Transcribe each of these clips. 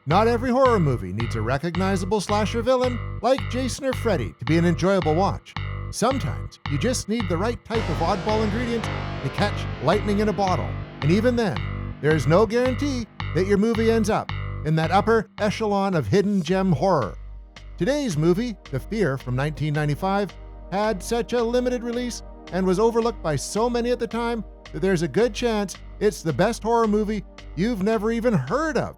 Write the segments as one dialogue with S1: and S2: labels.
S1: Not every horror movie needs a recognizable slasher villain like Jason or Freddy to be an enjoyable watch. Sometimes you just need the right type of oddball ingredient to catch lightning in a bottle. And even then, there is no guarantee that your movie ends up in that upper echelon of hidden gem horror. Today's movie, The Fear from 1995, had such a limited release and was overlooked by so many at the time that there's a good chance it's the best horror movie you've never even heard of.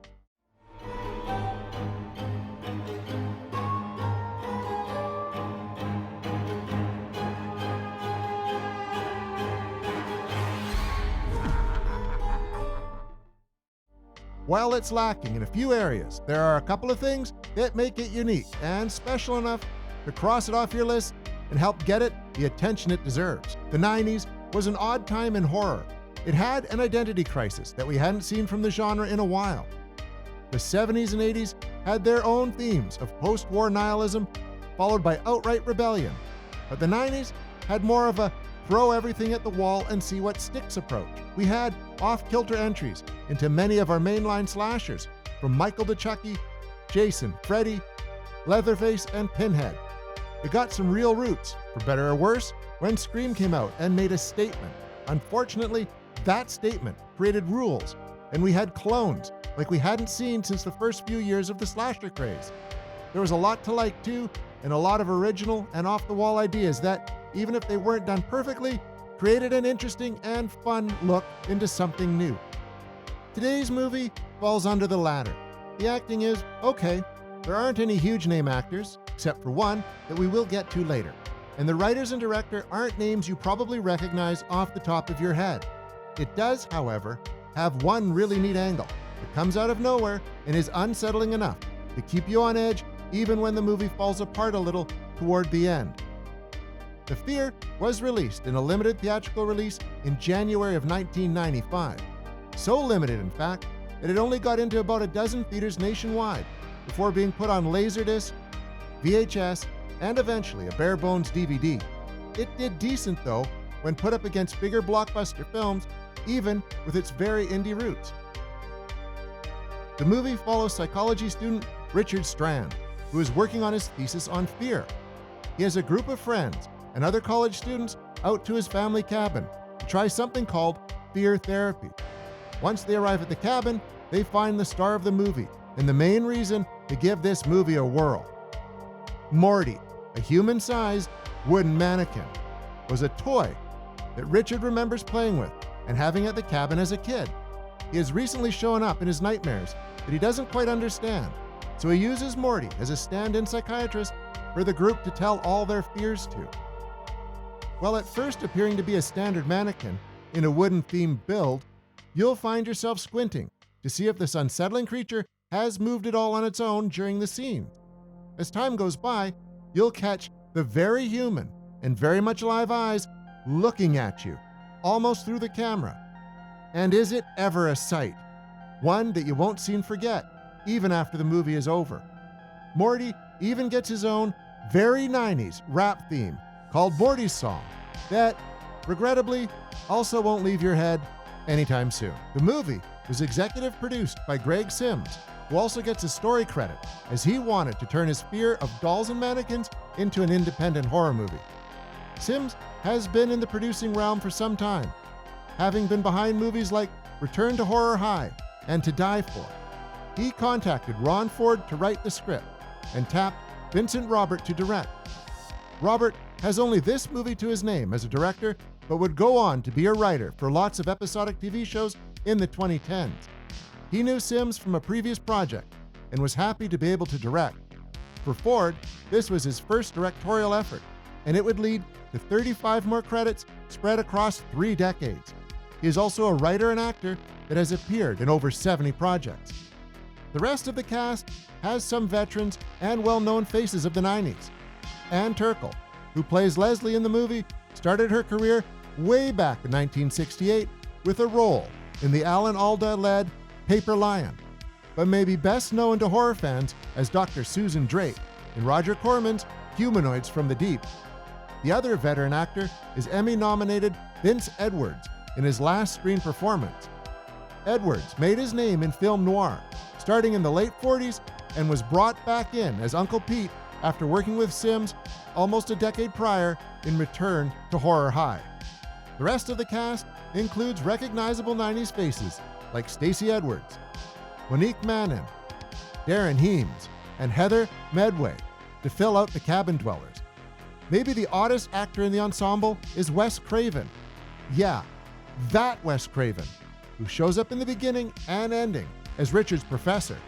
S1: While it's lacking in a few areas, there are a couple of things that make it unique and special enough to cross it off your list and help get it the attention it deserves. The 90s was an odd time in horror. It had an identity crisis that we hadn't seen from the genre in a while. The 70s and 80s had their own themes of post-war nihilism, followed by outright rebellion. But the 90s had more of a throw everything at the wall and see what sticks approach. We had off-kilter entries into many of our mainline slashers, from Michael to Chucky, Jason, Freddy, Leatherface, and Pinhead. It got some real roots, for better or worse, when Scream came out and made a statement. Unfortunately, that statement created rules, and we had clones like we hadn't seen since the first few years of the slasher craze. There was a lot to like too, and a lot of original and off-the-wall ideas that, even if they weren't done perfectly, created an interesting and fun look into something new. Today's movie falls under the latter. The acting is okay. There aren't any huge name actors, except for one that we will get to later. And the writers and director aren't names you probably recognize off the top of your head. It does, however, have one really neat angle that comes out of nowhere and is unsettling enough to keep you on edge even when the movie falls apart a little toward the end. The Fear was released in a limited theatrical release in January of 1995. So limited, in fact, that it only got into about a dozen theaters nationwide before being put on Laserdisc, VHS, and eventually a bare-bones DVD. It did decent, though, when put up against bigger blockbuster films, even with its very indie roots. The movie follows psychology student Richard Strand, who is working on his thesis on fear. He has a group of friends and other college students out to his family cabin to try something called fear therapy. Once they arrive at the cabin, they find the star of the movie and the main reason to give this movie a whirl. Morty, a human-sized wooden mannequin, was a toy that Richard remembers playing with and having at the cabin as a kid. He has recently shown up in his nightmares that he doesn't quite understand, so he uses Morty as a stand-in psychiatrist for the group to tell all their fears to. While at first appearing to be a standard mannequin in a wooden-themed build, you'll find yourself squinting to see if this unsettling creature has moved at all on its own during the scene. As time goes by, you'll catch the very human and very much alive eyes looking at you, almost through the camera. And is it ever a sight? One that you won't soon forget, even after the movie is over. Morty even gets his own very 90s rap theme called Morty's Song that, regrettably, also won't leave your head anytime soon. The movie was executive produced by Greg Sims, who also gets a story credit, as he wanted to turn his fear of dolls and mannequins into an independent horror movie. Sims has been in the producing realm for some time, having been behind movies like Return to Horror High and To Die For. He contacted Ron Ford to write the script and tapped Vincent Robert to direct. Robert has only this movie to his name as a director, but would go on to be a writer for lots of episodic TV shows in the 2010s. He knew Sims from a previous project and was happy to be able to direct. For Ford, this was his first directorial effort, and it would lead to 35 more credits spread across 3 decades. He is also a writer and actor that has appeared in over 70 projects. The rest of the cast has some veterans and well-known faces of the 90s. Ann Turkel, who plays Leslie in the movie, started her career way back in 1968 with a role in the Alan Alda-led Paper Lion, but may be best known to horror fans as Dr. Susan Drake in Roger Corman's Humanoids from the Deep. The other veteran actor is Emmy-nominated Vince Edwards in his last screen performance. Edwards made his name in film noir, starting in the late 40s and was brought back in as Uncle Pete after working with Sims almost a decade prior in Return to Horror High. The rest of the cast includes recognizable 90s faces like Stacey Edwards, Monique Mannon, Darren Heems, and Heather Medway to fill out the cabin dwellers. Maybe the oddest actor in the ensemble is Wes Craven. Yeah, that Wes Craven, who shows up in the beginning and ending as Richard's professor.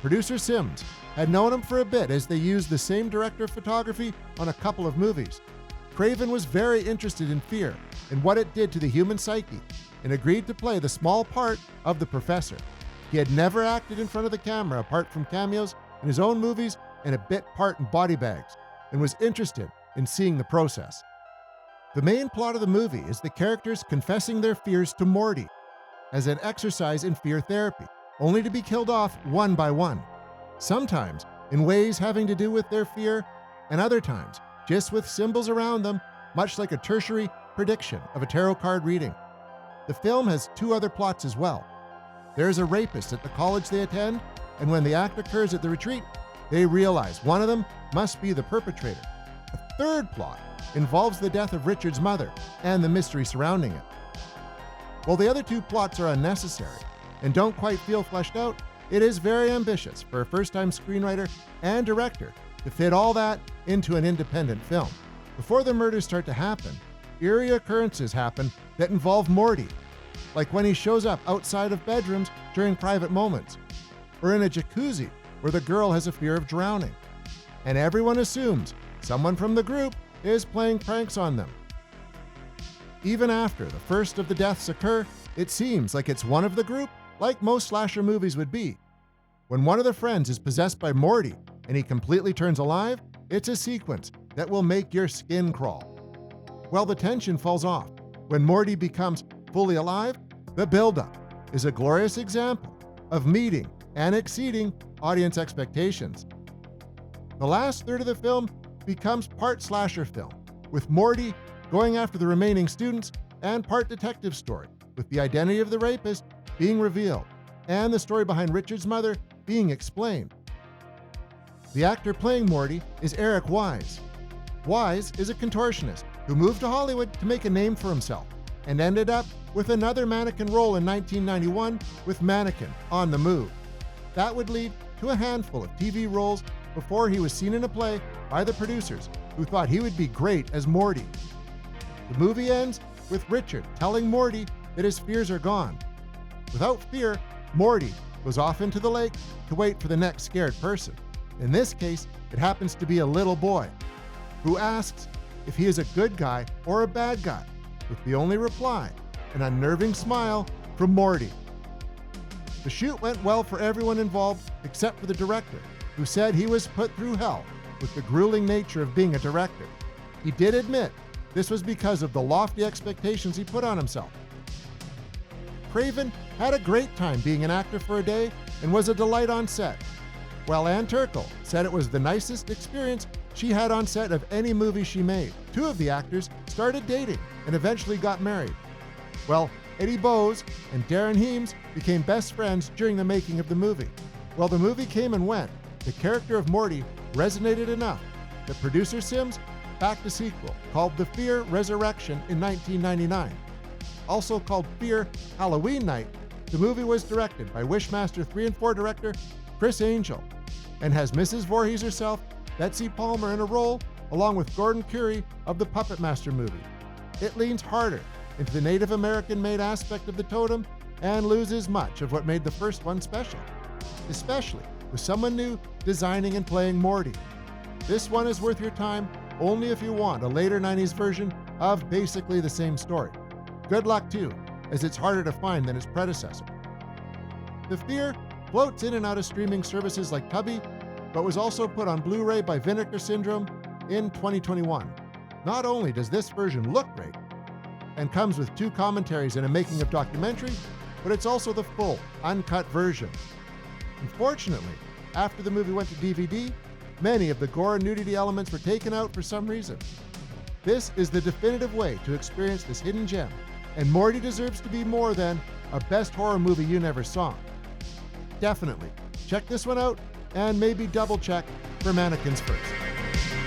S1: Producer Sims had known him for a bit as they used the same director of photography on a couple of movies. Craven was very interested in fear and what it did to the human psyche and agreed to play the small part of the professor. He had never acted in front of the camera apart from cameos in his own movies and a bit part in Body Bags, and was interested in seeing the process. The main plot of the movie is the characters confessing their fears to Morty as an exercise in fear therapy, only to be killed off one by one. Sometimes in ways having to do with their fear, and other times just with symbols around them, much like a tertiary prediction of a tarot card reading. The film has two other plots as well. There is a rapist at the college they attend, and when the act occurs at the retreat, they realize one of them must be the perpetrator. A third plot involves the death of Richard's mother and the mystery surrounding it. While the other two plots are unnecessary and don't quite feel fleshed out, it is very ambitious for a first-time screenwriter and director to fit all that into an independent film. Before the murders start to happen, eerie occurrences happen that involve Morty, like when he shows up outside of bedrooms during private moments, or in a jacuzzi where the girl has a fear of drowning. And everyone assumes someone from the group is playing pranks on them. Even after the first of the deaths occur, it seems like it's one of the group, like most slasher movies would be. When one of the friends is possessed by Morty and he completely turns alive, it's a sequence that will make your skin crawl. Well, the tension falls off. When Morty becomes fully alive, the buildup is a glorious example of meeting and exceeding audience expectations. The last third of the film becomes part slasher film, with Morty going after the remaining students, and part detective story, with the identity of the rapist being revealed and the story behind Richard's mother being explained. The actor playing Morty is Eric Wise. Wise is a contortionist who moved to Hollywood to make a name for himself and ended up with another Mannequin role in 1991 with Mannequin on the Move. That would lead to a handful of TV roles before he was seen in a play by the producers, who thought he would be great as Morty. The movie ends with Richard telling Morty that his fears are gone. Without fear, Morty goes off into the lake to wait for the next scared person. In this case, it happens to be a little boy, who asks if he is a good guy or a bad guy, with the only reply, an unnerving smile from Morty. The shoot went well for everyone involved except for the director, who said he was put through hell with the grueling nature of being a director. He did admit this was because of the lofty expectations he put on himself. Craven had a great time being an actor for a day and was a delight on set, while Ann Turkle said it was the nicest experience she had on set of any movie she made. Two of the actors started dating and eventually got married. Well, Eddie Bowes and Darren Heems became best friends during the making of the movie. While the movie came and went, the character of Morty resonated enough that producer Sims backed a sequel called The Fear Resurrection in 1999. Also called Fear Halloween Night, the movie was directed by Wishmaster 3 and 4 director Chris Angel and has Mrs. Voorhees herself, Betsy Palmer, in a role, along with Gordon Curry of the Puppet Master movie. It leans harder into the Native American-made aspect of the totem and loses much of what made the first one special, especially with someone new designing and playing Morty. This one is worth your time only if you want a later 90s version of basically the same story. Good luck too, as it's harder to find than its predecessor. The Fear floats in and out of streaming services like Tubi, but was also put on Blu-ray by Vinegar Syndrome in 2021. Not only does this version look great, and comes with 2 commentaries and a making of documentary, but it's also the full, uncut version. Unfortunately, after the movie went to DVD, many of the gore and nudity elements were taken out for some reason. This is the definitive way to experience this hidden gem, and Morty deserves to be more than a best horror movie you never saw. Definitely check this one out and maybe double check for Mannequins first.